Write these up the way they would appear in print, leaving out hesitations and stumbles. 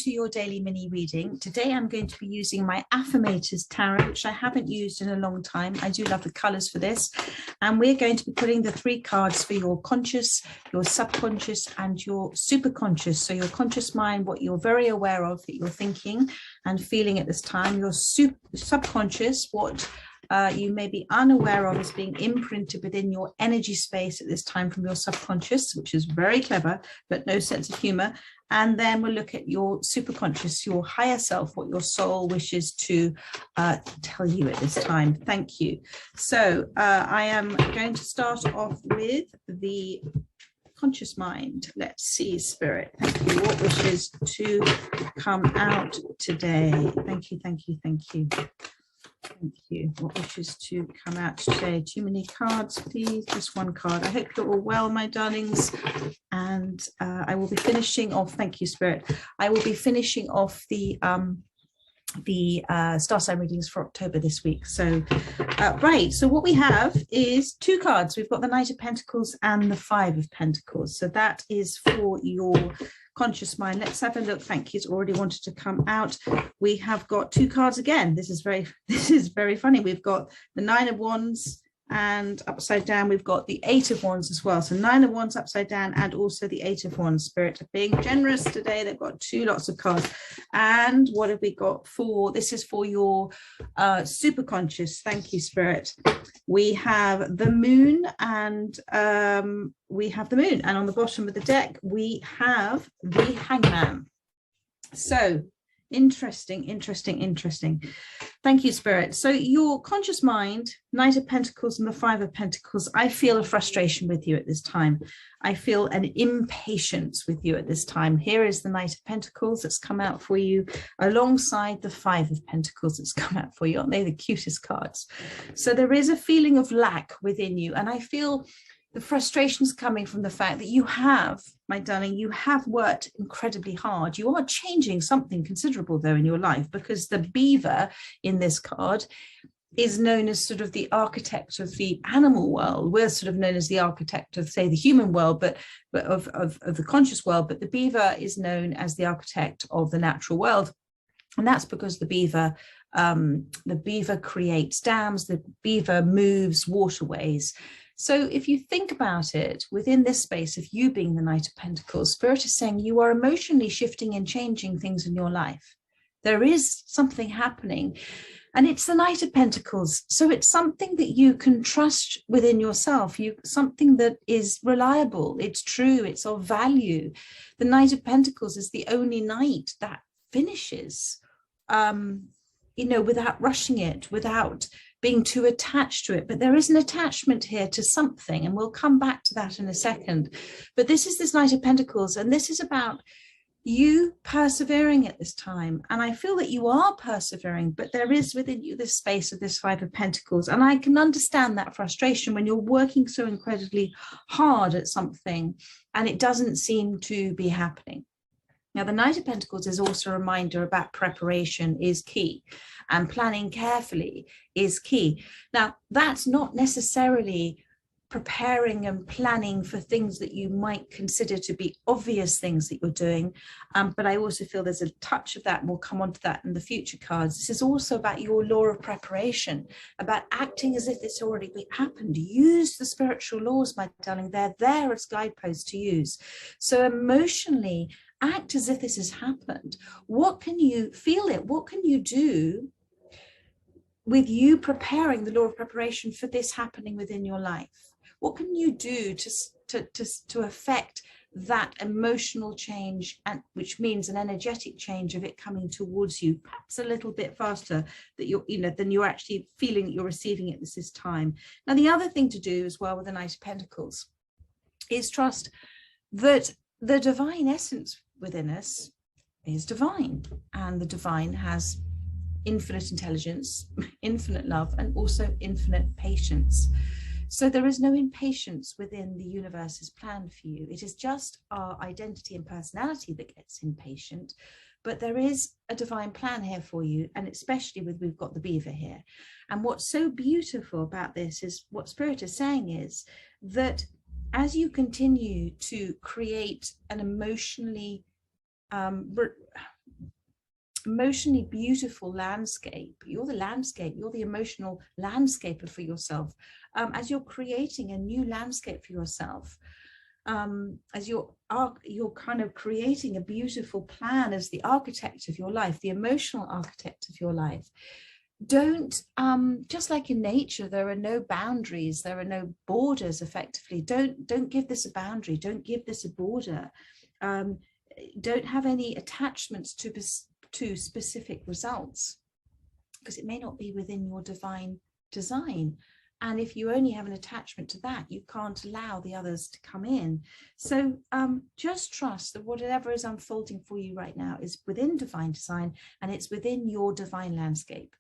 to your daily mini reading. Today I'm going to be using my Affirmators Tarot, which I haven't used in a long time. I do love the colours for this. And we're going to be putting the 3 cards for your conscious, your subconscious and your superconscious. So your conscious mind, what you're very aware of that you're thinking and feeling at this time. Your subconscious, what you may be unaware of is being imprinted within your energy space at this time from your subconscious, which is very clever, but no sense of humor. And then we'll look at your superconscious, your higher self, what your soul wishes to tell you at this time. Thank you. So I am going to start off with the conscious mind. Let's see, Spirit. Thank you. What wishes to come out today? Thank you, thank you, thank you. Thank you. What wishes to come out today? Too many cards, please. Just one card. I hope you're all well, my darlings. And I will be finishing off. Thank you, Spirit. I will be finishing off the star sign readings for October this week. So, right. So what we have is 2 cards. We've got the Knight of Pentacles and the 5 of Pentacles. So that is for your conscious mind. Let's have a look. Thank you. It's already wanted to come out. We have got 2 cards again. This is very funny. We've got the 9 of Wands, and upside down we've got the 8 of Wands as well. So 9 of Wands upside down and also the 8 of Wands. Spirit are being generous today. They've got 2 lots of cards. And what have we got for? This is for your super conscious. Thank you, Spirit. We have the moon and and on the bottom of the deck we have the Hangman. So interesting. Thank you, Spirit. So your conscious mind, Knight of Pentacles and the 5 of Pentacles, I feel a frustration with you at this time. I feel an impatience with you at this time. Here is the Knight of Pentacles that's come out for you alongside the 5 of Pentacles that's come out for you. Aren't they the cutest cards? So there is a feeling of lack within you, and I feel the frustration's coming from the fact that you have, my darling, you have worked incredibly hard. You are changing something considerable, though, in your life, because the beaver in this card is known as sort of the architect of the animal world. We're sort of known as the architect of, say, the human world, but of the conscious world. But the beaver is known as the architect of the natural world. And that's because the beaver creates dams, the beaver moves waterways. So if you think about it, within this space of you being the Knight of Pentacles, Spirit is saying you are emotionally shifting and changing things in your life. There is something happening, and it's the Knight of Pentacles. So it's something that you can trust within yourself, something that is reliable, it's true, it's of value. The Knight of Pentacles is the only knight that finishes, without rushing it, without being too attached to it. But there is an attachment here to something, and we'll come back to that in a second. But this is this Knight of Pentacles, and this is about you persevering at this time. And I feel that you are persevering, but there is within you this space of this 5 of Pentacles. And I can understand that frustration when you're working so incredibly hard at something and it doesn't seem to be happening. Now, the Knight of Pentacles is also a reminder about preparation is key, and planning carefully is key. Now, that's not necessarily preparing and planning for things that you might consider to be obvious things that you're doing, but I also feel there's a touch of that, and we'll come on to that in the future cards. This is also about your law of preparation, about acting as if it's already happened. Use the spiritual laws, my darling. They're there as guideposts to use. So emotionally, act as if this has happened. What can you feel it? What can you do with you preparing the law of preparation for this happening within your life? What can you do to affect that emotional change, and which means an energetic change of it coming towards you, perhaps a little bit faster than you're actually feeling that you're receiving it this time. Now, the other thing to do as well with the Knight of Pentacles is trust that the divine essence within us is divine, and the divine has infinite intelligence, infinite love, and also infinite patience. So there is no impatience within the universe's plan for you. It is just our identity and personality that gets impatient, but there is a divine plan here for you, and especially we've got the beaver here. And what's so beautiful about this is what Spirit is saying is that as you continue to create an emotionally emotionally beautiful landscape. You're the landscape, you're the emotional landscaper for yourself. As you're creating a new landscape for yourself, as you're kind of creating a beautiful plan as the architect of your life, the emotional architect of your life. Don't, just like in nature, there are no boundaries, there are no borders effectively. Don't give this a boundary, don't give this a border. Don't have any attachments to specific results, because it may not be within your divine design. And if you only have an attachment to that, you can't allow the others to come in. So just trust that whatever is unfolding for you right now is within divine design, and it's within your divine landscape.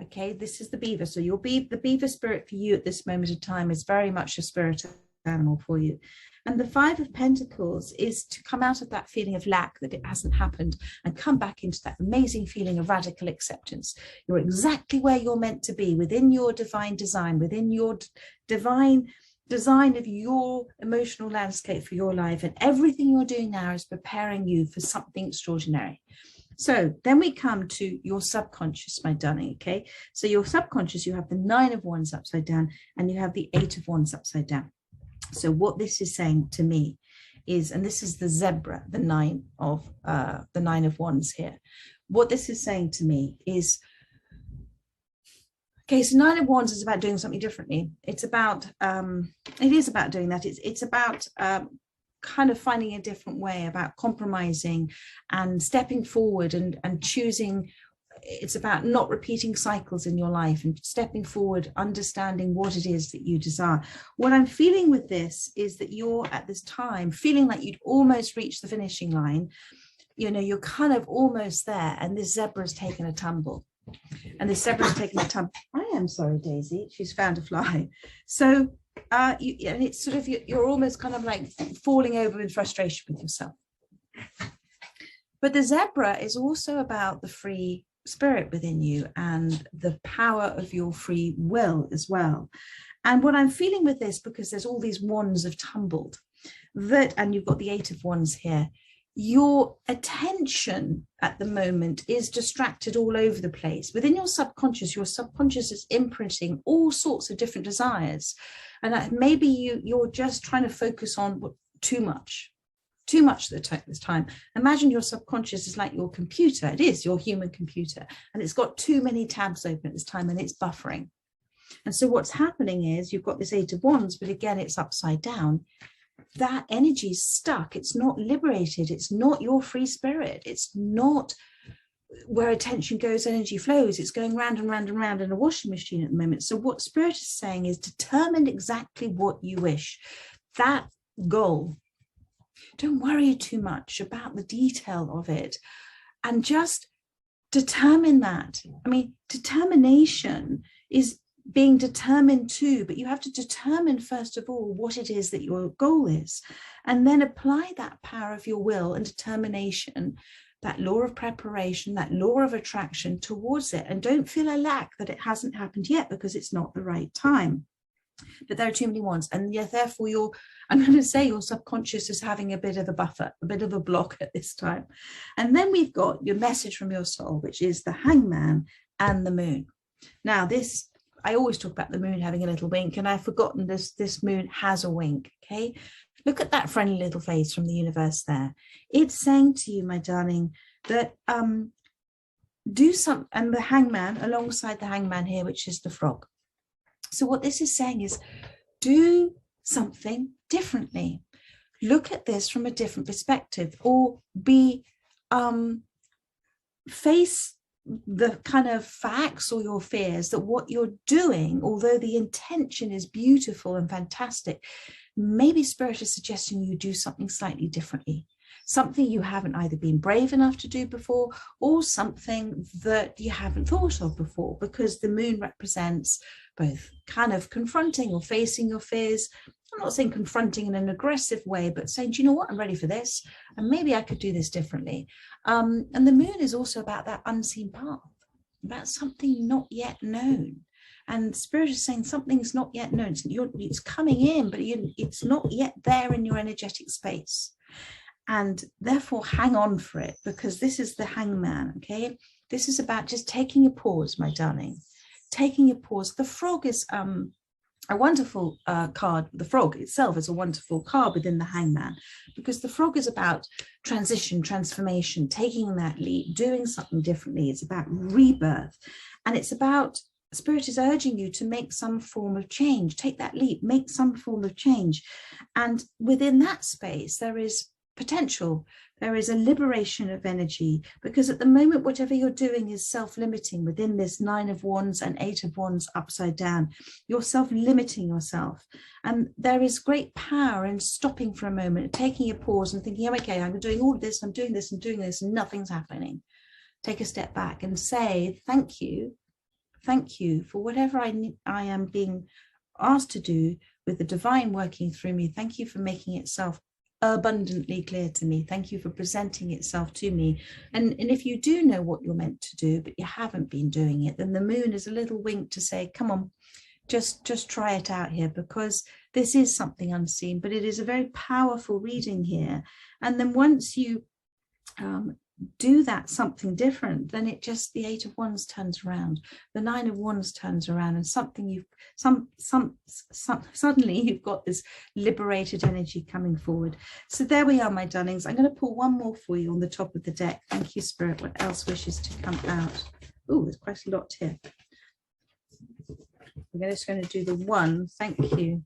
Okay, this is the beaver. So the beaver spirit for you at this moment of time is very much a spirit animal for you. And the Five of Pentacles is to come out of that feeling of lack that it hasn't happened and come back into that amazing feeling of radical acceptance. You're exactly where you're meant to be within your divine design, within your divine design of your emotional landscape for your life. And everything you're doing now is preparing you for something extraordinary. So then we come to your subconscious, my darling, okay? So your subconscious, you have the Nine of Wands upside down and you have the Eight of Wands upside down. So what this is saying to me is, and this is the zebra, the Nine of Wands here. What this is saying to me is, okay, so Nine of Wands is about doing something differently. It's about, it is about doing that. It's about kind of finding a different way, about compromising and stepping forward and choosing. It's about not repeating cycles in your life and stepping forward, understanding what it is that you desire. What I'm feeling with this is that you're at this time feeling like you'd almost reached the finishing line. You know, you're kind of almost there, and this zebra's taken a tumble. And this zebra's taken a tumble. I am sorry, Daisy, she's found a fly. So and it's sort of, you're almost kind of like falling over in frustration with yourself. But the zebra is also about the free spirit within you and the power of your free will as well. And what I'm feeling with this, because there's all these wands have tumbled, and you've got the Eight of Wands here, your attention at the moment is distracted all over the place. Within your subconscious is imprinting all sorts of different desires. And maybe you're just trying to focus on too much at this time. Imagine your subconscious is like your computer. It is your human computer, and it's got too many tabs open at this time, and it's buffering. And so what's happening is you've got this Eight of Wands, but again, it's upside down. That energy is stuck. It's not liberated. It's not your free spirit. It's not where attention goes, energy flows. It's going round and round and round in a washing machine at the moment. So what Spirit is saying is determine exactly what you wish. That goal. Don't worry too much about the detail of it, and just determine that. I mean, determination is being determined too, but you have to determine first of all what it is that your goal is, and then apply that power of your will and determination, that law of preparation, that law of attraction towards it. And don't feel a lack that it hasn't happened yet, because it's not the right time. But there are too many ones, and yeah, therefore I'm going to say your subconscious is having a bit of a buffer, a bit of a block at this time. And then we've got your message from your soul, which is the Hangman and the Moon. Now this, I always talk about the moon having a little wink, and I've forgotten this moon has a wink. Okay, look at that friendly little face from the universe there. It's saying to you, my darling, that do some, and the Hangman alongside the Hangman here, which is the frog. So what this is saying is do something differently. Look at this from a different perspective, or face the kind of facts or your fears that what you're doing, although the intention is beautiful and fantastic, maybe Spirit is suggesting you do something slightly differently. Something you haven't either been brave enough to do before, or something that you haven't thought of before, because the moon represents both kind of confronting or facing your fears. I'm not saying confronting in an aggressive way, but saying, do you know what, I'm ready for this, and maybe I could do this differently. And the moon is also about that unseen path, about something not yet known. And Spirit is saying something's not yet known. It's coming in, but it's not yet there in your energetic space. and therefore hang on for it, because this is the hangman. Okay, this is about just taking a pause, my darling, taking a pause. The frog is a wonderful card. The frog itself is a wonderful card within the hangman, because the frog is about transition, transformation, taking that leap, doing something differently. It's about rebirth, and it's about, Spirit is urging you to make some form of change. Take that leap, make some form of change. And within that space, there is potential. There is a liberation of energy, because at the moment, whatever you're doing is self-limiting within this 9 of Wands and 8 of Wands upside down. You're self-limiting yourself. And there is great power in stopping for a moment, taking a pause and thinking, oh, okay, I'm doing all of this, I'm doing this, I'm doing this, and nothing's happening. Take a step back and say, thank you for whatever I am being asked to do, with the divine working through me. Thank you for making itself abundantly clear to me. Thank you for presenting itself to me. And if you do know what you're meant to do, but you haven't been doing it, then the moon is a little wink to say, come on, just try it out here, because this is something unseen, but it is a very powerful reading here. And then once you do that something different, then it just, the 8 of Wands turns around, the 9 of Wands turns around, and something suddenly you've got this liberated energy coming forward. So there we are, my darlings. I'm going to pull one more for you on the top of the deck. Thank you, Spirit. What else wishes to come out? Oh, there's quite a lot here. We're just going to do the one. Thank you.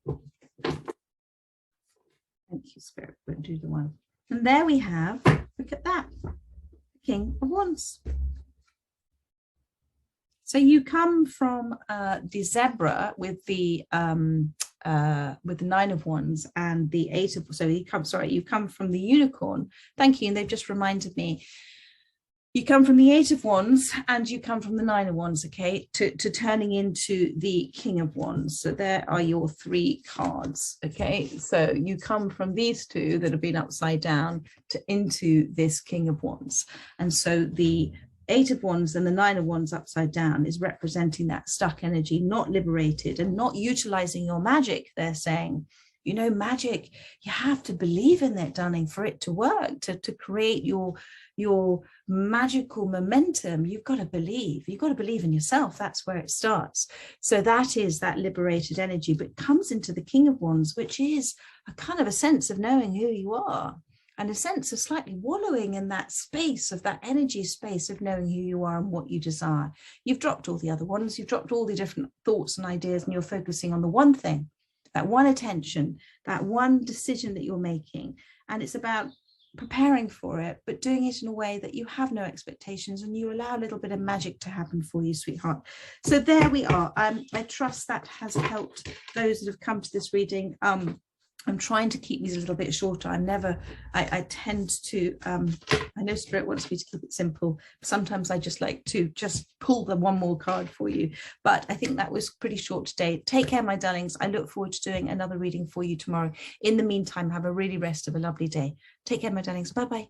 Thank you, Spirit. We'll do the one. And there we have, look at that, King of Wands. So you come from the zebra with the 9 of Wands and the 8 of, so you come from the unicorn. Thank you. And they've just reminded me, you come from the 8 of Wands and you come from the 9 of Wands, okay, to turning into the King of Wands. So there are your 3 cards, okay? So you come from these 2 that have been upside down into this King of Wands. And so the 8 of Wands and the 9 of Wands upside down is representing that stuck energy, not liberated and not utilizing your magic. They're saying, you know, magic, you have to believe in it, darling, for it to work, to create your magical momentum. You've got to believe in yourself. That's where it starts. So that is that liberated energy, but comes into the King of Wands, which is a kind of a sense of knowing who you are, and a sense of slightly wallowing in that space of that energy space of knowing who you are and what you desire. You've dropped all the other ones, you've dropped all the different thoughts and ideas, and you're focusing on the one thing, that one attention, that one decision that you're making. And it's about preparing for it, but doing it in a way that you have no expectations and you allow a little bit of magic to happen for you, sweetheart. So there we are. I trust that has helped those that have come to this reading. I'm trying to keep these a little bit shorter. I tend to, I know Spirit wants me to keep it simple. Sometimes I just like to just pull the one more card for you. But I think that was pretty short today. Take care, my darlings. I look forward to doing another reading for you tomorrow. In the meantime, have a really rest of a lovely day. Take care, my darlings. Bye-bye.